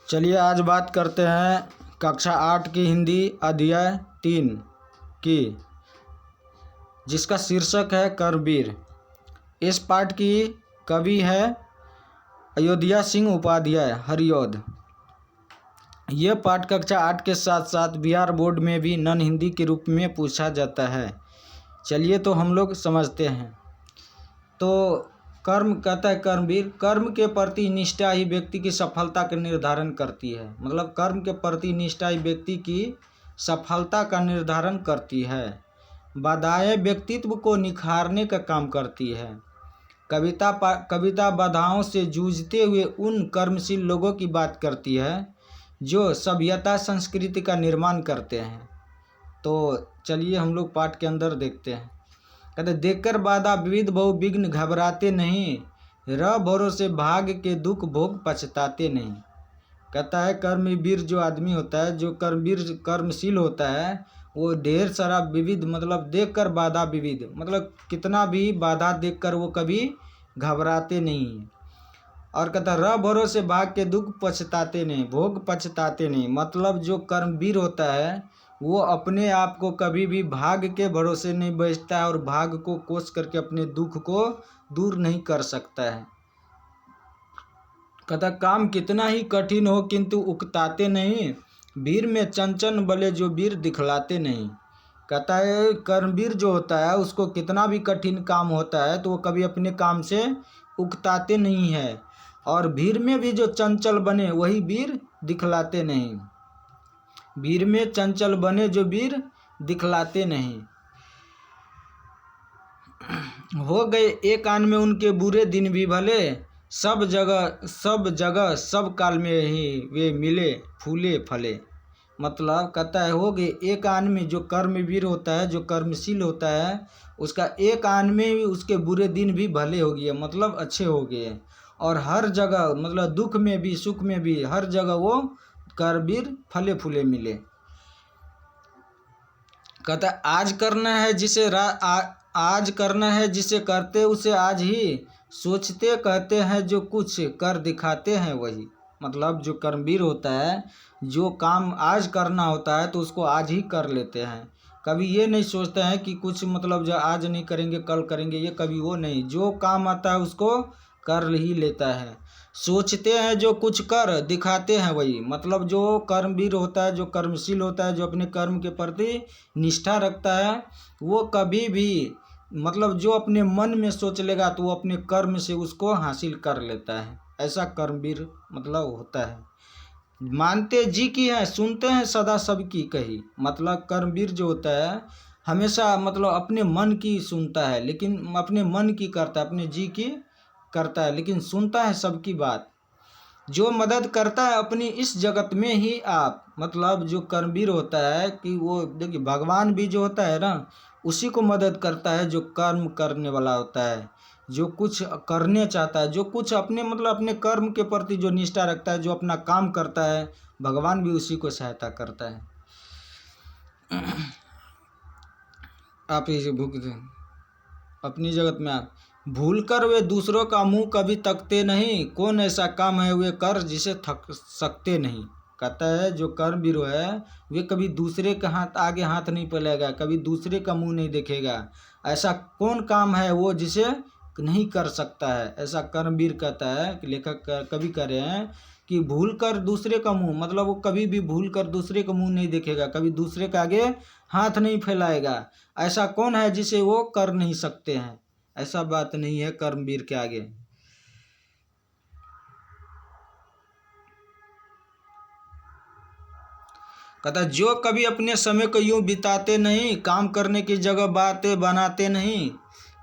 चलिए आज बात करते हैं कक्षा 8 की हिंदी अध्याय 3 की, जिसका शीर्षक है करवीर। इस पाठ की कवि है अयोध्या सिंह उपाध्याय हरिऔध। यह पाठ कक्षा 8 के साथ साथ बिहार बोर्ड में भी नॉन हिंदी के रूप में पूछा जाता है। चलिए तो हम लोग समझते हैं। तो कर्म कहता है कर्मवीर, कर्म के प्रति निष्ठा ही व्यक्ति की सफलता का निर्धारण करती है। मतलब कर्म के प्रति निष्ठा ही व्यक्ति की सफलता का निर्धारण करती है। बाधाएं व्यक्तित्व को निखारने का काम करती है। कविता बाधाओं से जूझते हुए उन कर्मशील लोगों की बात करती है जो सभ्यता संस्कृति का निर्माण करते हैं। तो चलिए हम लोग पाठ के अंदर देखते हैं। कहते देखकर बाधा विविध बहु विघ्न घबराते नहीं, र भरोसे भाग के दुख भोग पछताते नहीं। कहता है कर्मवीर जो आदमी होता है, जो कर्मवीर कर्मशील होता है, वो ढेर सारा विविध मतलब देखकर बाधा विविध मतलब कितना भी बाधा देखकर वो कभी घबराते नहीं। और कहता है र भरोसे भाग के दुख पछताते नहीं, भोग पछताते नहीं। मतलब जो कर्मवीर होता है वो अपने आप को कभी भी भाग के भरोसे नहीं बैठता है और भाग को कोस करके अपने दुख को दूर नहीं कर सकता है। कहता काम कितना ही कठिन हो किंतु उकताते नहीं, वीर में चंचल बले जो वीर दिखलाते नहीं। कहता है कर्मवीर जो होता है उसको कितना भी कठिन काम होता है तो वो कभी अपने काम से उकताते नहीं है, और वीर में भी जो चंचल बने वही वीर दिखलाते नहीं। वीर में चंचल बने जो वीर दिखलाते नहीं। हो गए एक आन में उनके बुरे दिन भी भले, सब जगह सब काल में ही वे मिले फूले फले। मतलब कहता है हो गए एक आन में, जो कर्मवीर होता है जो कर्मशील होता है उसका एक आन में भी उसके बुरे दिन भी भले हो गए, मतलब अच्छे हो गए। और हर जगह मतलब दुख में भी सुख में भी हर जगह वो कर्मवीर फले फूले मिले। कहता है आज करना है जिसे करते उसे आज ही, सोचते कहते हैं जो कुछ कर दिखाते हैं वही। मतलब जो कर्मवीर होता है जो काम आज करना होता है तो उसको आज ही कर लेते हैं। कभी ये नहीं सोचते हैं कि कुछ मतलब जो आज नहीं करेंगे कल करेंगे, ये कभी वो नहीं, जो काम आता है उसको कर ही लेता है। सोचते हैं जो कुछ कर दिखाते हैं वही। मतलब जो कर्मवीर होता है जो कर्मशील होता है जो अपने कर्म के प्रति निष्ठा रखता है वो कभी भी मतलब जो अपने मन में सोच लेगा तो वो अपने कर्म से उसको हासिल कर लेता है। ऐसा कर्मवीर मतलब होता है। मानते जी की है सुनते हैं सदा सबकी कही। मतलब कर्मवीर जो होता है हमेशा मतलब अपने मन की सुनता है, लेकिन अपने मन की करता है, अपने जी की करता है, लेकिन सुनता है सबकी बात। जो मदद करता है अपनी इस जगत में ही आप। मतलब जो कर्मवीर होता है कि वो देखिए भगवान भी जो होता है ना उसी को मदद करता है जो कर्म करने वाला होता है, जो कुछ करने चाहता है, जो कुछ अपने मतलब अपने कर्म के प्रति जो निष्ठा रखता है, जो अपना काम करता है, भगवान भी उसी को सहायता करता है। आप इसे अपनी जगत में आप भूल कर वे दूसरों का मुंह कभी तकते नहीं, कौन ऐसा काम है वे कर जिसे थक सकते नहीं। कहता है जो कर्मवीर है वे कभी दूसरे का आगे हाथ नहीं फैलाएगा, कभी दूसरे का मुंह नहीं देखेगा। ऐसा कौन काम है वो जिसे नहीं कर सकता है, ऐसा कर्मवीर कहता है। लेखक कवि कह रहे हैं कि भूल कर दूसरे का मुंह, मतलब वो कभी भी भूल कर दूसरे का मुंह नहीं देखेगा, कभी दूसरे के आगे हाथ नहीं फैलाएगा। ऐसा कौन है जिसे वो कर नहीं सकते हैं, ऐसा बात नहीं है कर्मवीर के आगे। कहता जो कभी अपने समय को यूं बिताते नहीं, काम करने की जगह बातें बनाते नहीं।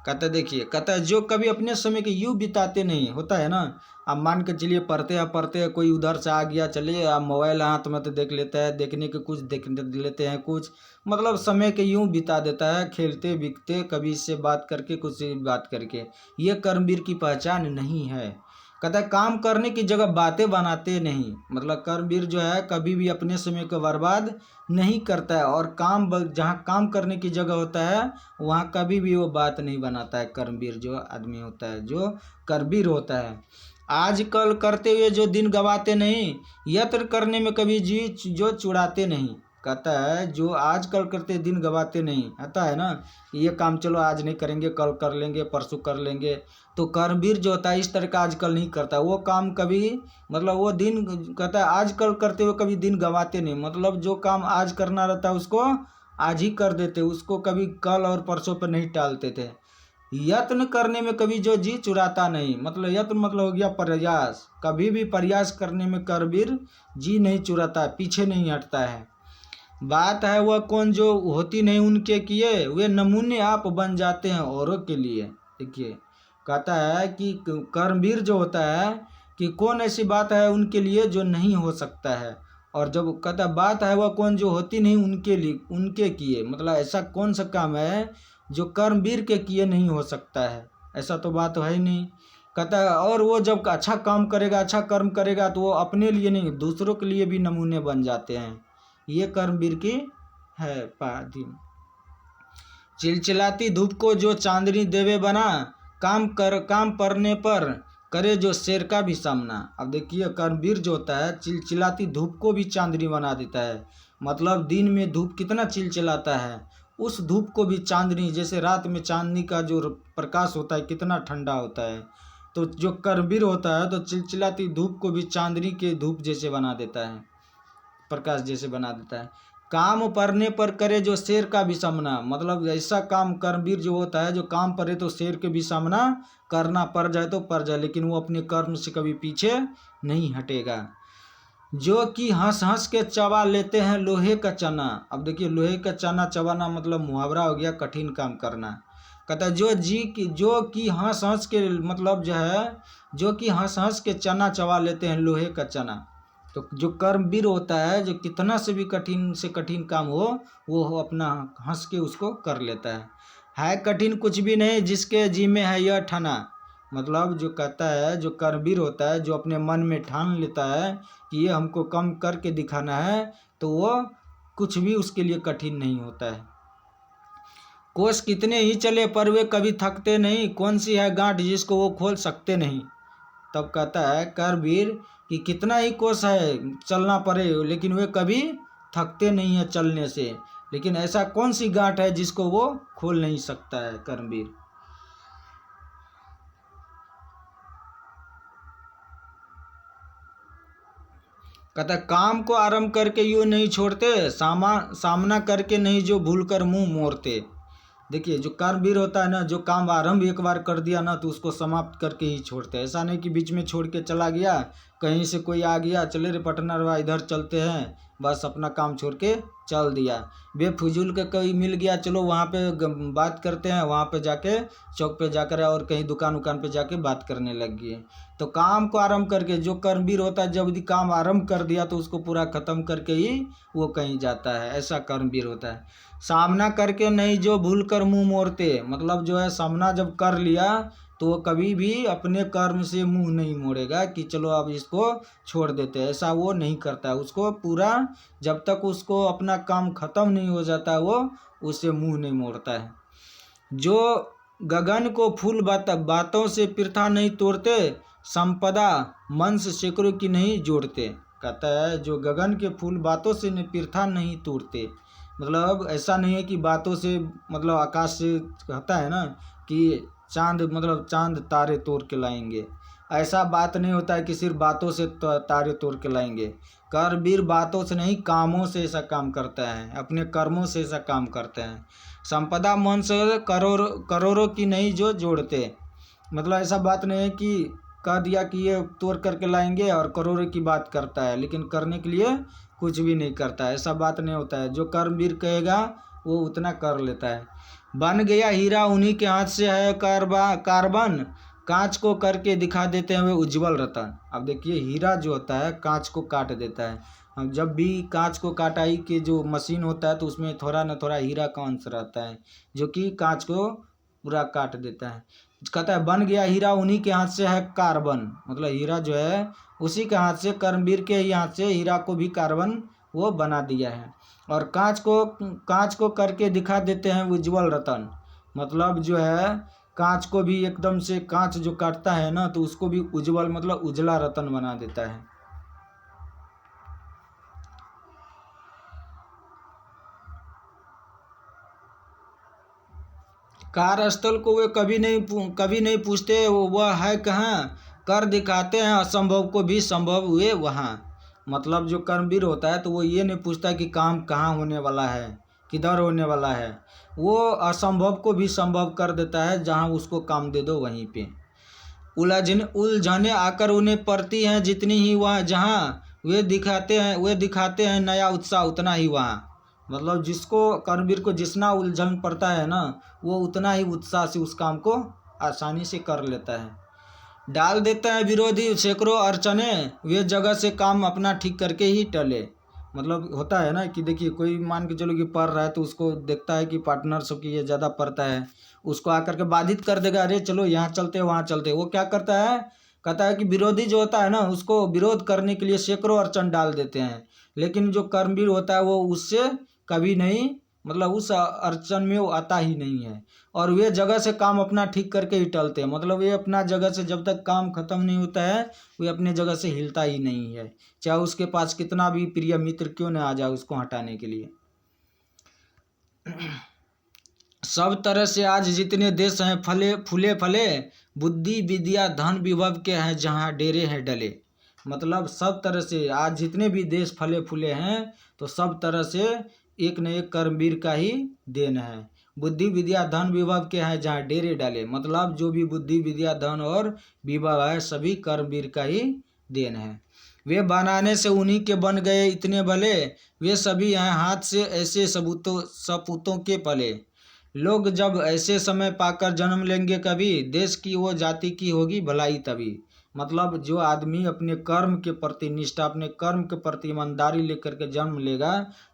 कहता देखिए कहता जो कभी अपने समय को यूं बिताते नहीं, होता है ना आप मान के चलिए पढ़ते हैं कोई उधर से आ गया, चलिए आप मोबाइल हाथ में तो देख लेता है, देखने के कुछ देख लेते हैं कुछ, मतलब समय के यूं बिता देता है खेलते बिकते, कभी इससे बात करके कुछ से बात करके। ये कर्मवीर की पहचान नहीं है। कहता है काम करने की जगह बातें बनाते नहीं। मतलब कर्मवीर जो है कभी भी अपने समय को बर्बाद नहीं करता है, और जहाँ काम करने की जगह होता है वहाँ कभी भी वो बात नहीं बनाता है। कर्मवीर जो आदमी होता है जो कर्मवीर होता है आजकल करते हुए जो दिन गवाते नहीं, यत्न करने में कभी जी जो चुराते नहीं। कहता है जो आजकल करते दिन गवाते नहीं, आता है ना, ये काम चलो आज नहीं करेंगे, कल कर लेंगे, परसों कर लेंगे। तो कर्मवीर जो होता है इस तरह का आजकल नहीं करता, वो काम कभी मतलब वो दिन कहता है आजकल करते हुए कभी दिन गवाते नहीं, मतलब जो काम आज करना रहता है उसको आज ही कर देते, उसको कभी कल और परसों पर नहीं टालते थे। यत्न करने में कभी जो जी चुराता नहीं, मतलब यत्न मतलब हो गया प्रयास, कभी भी प्रयास करने में करबीर जी नहीं चुराता, पीछे नहीं हटता है। बात है वह कौन जो होती नहीं उनके किए, वे नमूने आप बन जाते हैं औरों के लिए। देखिए कहता है कि कर्मवीर जो होता है कि कौन ऐसी बात है उनके लिए जो नहीं हो सकता है, और जब कहता बात है वह कौन जो होती नहीं उनके लिए उनके किए, मतलब ऐसा कौन सा काम है जो कर्मवीर के किए नहीं हो सकता है, ऐसा तो बात है ही नहीं। कहता है और वो जब अच्छा काम करेगा, अच्छा कर्म करेगा तो वो अपने लिए नहीं दूसरों के लिए भी नमूने बन जाते हैं। ये कर्मवीर की है पादी। चिलचिलाती धूप को जो चांदनी देवे बना, काम पड़ने पर करे जो शेर का भी सामना। अब देखिए कर्मवीर जो होता है चिलचिलाती धूप को भी चांदनी बना देता है, मतलब दिन में धूप कितना चिलचिलाता है उस धूप को भी चांदनी, जैसे रात में चांदनी का जो प्रकाश होता है कितना ठंडा होता है, तो जो कर्मवीर होता है तो चिलचिलाती धूप को भी चांदनी के धूप जैसे बना देता है, प्रकाश जैसे बना देता है। काम पड़ने पर करे जो शेर का भी सामना, मतलब ऐसा काम कर्मवीर जो होता है जो काम पड़े तो शेर के भी सामना करना पड़ जाए तो पड़ जाए, लेकिन वो अपने कर्म से कभी पीछे नहीं हटेगा। जो कि हंस हंस के चबा लेते हैं लोहे का चना। अब देखिए लोहे का चना चबाना मतलब मुहावरा हो गया कठिन काम करना। कहता है जो कि हंस हंस के मतलब जो है जो कि हंस हंस के चना चबा लेते हैं लोहे का चना। तो जो कर्मवीर होता है जो कितना से भी कठिन से कठिन काम हो वो अपना हंस के उसको कर लेता है कठिन कुछ भी नहीं जिसके जी में है यह ठाना। मतलब जो कहता है जो कर्मवीर होता है जो अपने मन में ठान लेता है कि ये हमको कम करके दिखाना है तो वो कुछ भी उसके लिए कठिन नहीं होता है। कोस कितने ही चले पर वे कभी थकते नहीं, कौन सी है गांठ जिसको वो खोल सकते नहीं। तब कहता है कर्मवीर कि कितना ही कोस है चलना पड़े लेकिन वे कभी थकते नहीं है चलने से, लेकिन ऐसा कौन सी गांठ है जिसको वो खोल नहीं सकता है कर्मवीर। कहता काम को आरंभ करके यूँ नहीं छोड़ते, सामना करके नहीं जो भूल कर मुंह मोड़ते। देखिए जो कर्मवीर होता है ना जो काम आरंभ एक बार कर दिया ना तो उसको समाप्त करके ही छोड़ते हैं, ऐसा नहीं कि बीच में छोड़ के चला गया, कहीं से कोई आ गया चले रे पटना रवा इधर चलते हैं, बस अपना काम छोड़ के चल दिया। बेफजूल का कोई मिल गया चलो वहाँ पे बात करते हैं, वहाँ पे जाके चौक पे जाकर और कहीं दुकान उकान पे जाके बात करने लग गए। तो काम को आरंभ करके जो कर्मवीर होता है जब यदि काम आरंभ कर दिया तो उसको पूरा खत्म करके ही वो कहीं जाता है, ऐसा कर्मवीर होता है। सामना करके नहीं जो भूल कर मुंह मोड़ते, मतलब जो है सामना जब कर लिया तो वो कभी भी अपने कर्म से मुंह नहीं मोड़ेगा कि चलो अब इसको छोड़ देते हैं, ऐसा वो नहीं करता है। उसको पूरा जब तक उसको अपना काम खत्म नहीं हो जाता वो उससे मुंह नहीं मोड़ता है। जो गगन को फूल बातों से पृथा नहीं तोड़ते, संपदा मन से सैकड़ों की नहीं जोड़ते। कहता है जो गगन के फूल बातों से पृथा नहीं तोड़ते, मतलब ऐसा नहीं है कि बातों से मतलब आकाश से कहता है ना कि चांद मतलब चांद तारे तोड़ के लाएंगे, ऐसा बात नहीं होता है कि सिर्फ बातों से तारे तोड़ के लाएंगे। कर्मवीर बातों से नहीं कामों से ऐसा काम करता है, अपने कर्मों से ऐसा काम करते हैं। संपदा मन से करोड़ों की नहीं जो जोड़ते, मतलब ऐसा बात नहीं है कि कह दिया कि ये तोड़ करके लाएंगे और करोड़ों की बात करता है लेकिन करने के लिए कुछ भी नहीं करता है, ऐसा बात नहीं होता है। जो कर्मवीर कहेगा वो उतना कर लेता है। बन गया हीरा उन्हीं के हाथ से है कार्बन, कांच को करके दिखा देते हैं वे उज्जवल रतन। अब देखिए हीरा जो होता है कांच को काट देता है, हम जब भी कांच को काटाई के जो मशीन होता है तो उसमें थोड़ा न थोड़ा हीरा का अंश रहता है जो कि कांच को पूरा काट देता है। कहता है बन गया हीरा उन्हीं के हाथ से है कार्बन, मतलब हीरा जो है उसी के हाथ से कर्मवीर के ही हाथ से हीरा को भी कार्बन वो बना दिया है। और कांच को करके दिखा देते हैं उज्जवल रतन, मतलब जो है कांच को भी एकदम से, कांच जो काटता है ना तो उसको भी उज्जवल मतलब उजला रतन बना देता है। कार्यस्थल को वे कभी नहीं पूछते वह है कहाँ, कर दिखाते हैं असंभव को भी संभव हुए वहाँ। मतलब जो कर्मवीर होता है तो वो ये नहीं पूछता कि काम कहाँ होने वाला है, किधर होने वाला है, वो असंभव को भी संभव कर देता है, जहाँ उसको काम दे दो वहीं पे। उलझने आकर उन्हें पड़ती हैं जितनी ही वहाँ, जहाँ वे दिखाते हैं नया उत्साह उतना ही वहाँ। मतलब जिसको कर्मवीर को जितना उलझन पड़ता है ना वो उतना ही उत्साह से उस काम को आसानी से कर लेता है। डाल देते हैं विरोधी सैकड़ों अड़चने, वे जगह से काम अपना ठीक करके ही टले। मतलब होता है ना कि देखिए कोई मान के चलो कि पढ़ रहा है तो उसको देखता है कि पार्टनरशिप की ये ज़्यादा पढ़ता है, उसको आकर के बाधित कर देगा, अरे चलो यहाँ चलते वहाँ चलते। वो क्या करता है, कहता है कि विरोधी जो होता है ना उसको विरोध करने के लिए सैकड़ों अड़चन डाल देते हैं, लेकिन जो कर्मवीर होता है वो उससे कभी नहीं, मतलब उस अड़चन में वो आता ही नहीं है। और वे जगह से काम अपना ठीक करके ही टलते हैं। मतलब ये अपना जगह से जब तक काम खत्म नहीं होता है वे अपने जगह से हिलता ही नहीं है, चाहे उसके पास कितना भी प्रिय मित्र क्यों न आ जाए उसको हटाने के लिए। सब तरह से आज जितने देश हैं फले बुद्धि विद्या धन विभव के हैं जहाँ डेरे हैं डले। मतलब सब तरह से आज जितने भी देश फले फूले हैं तो सब तरह से एक न एक कर्मवीर का ही देन है। बुद्धि विद्या धन विभव के हैं जहाँ डेरे डाले, मतलब जो भी बुद्धि विद्या धन और विभव है सभी कर्मवीर का ही देन है। वे बनाने से उन्हीं के बन गए इतने भले, वे सभी हैं हाथ से ऐसे सपूतों के पले। लोग जब ऐसे समय पाकर जन्म लेंगे कभी, देश की वो जाति की होगी भलाई तभी। मतलब जो आदमी अपने कर्म के प्रति निष्ठा, अपने कर्म के प्रति ईमानदारी लेकर के जन्म लेगा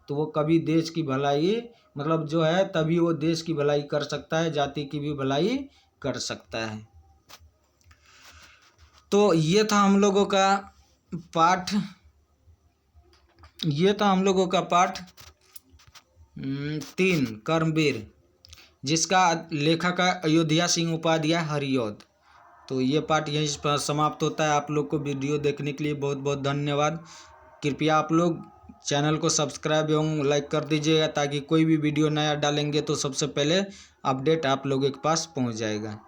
तो वो कभी देश की भलाई, मतलब जो है तभी वो देश की भलाई कर सकता है, जाति की भी भलाई कर सकता है। तो ये था हम लोगों का पाठ 3 कर्मवीर, जिसका लेखक है अयोध्या सिंह उपाध्याय हरिऔध। तो ये पाठ यहीं पर समाप्त होता है। आप लोग को वीडियो देखने के लिए बहुत बहुत धन्यवाद। कृपया आप लोग चैनल को सब्सक्राइब एवं लाइक कर दीजिएगा ताकि कोई भी वीडियो नया डालेंगे तो सबसे पहले अपडेट आप लोगों के पास पहुंच जाएगा।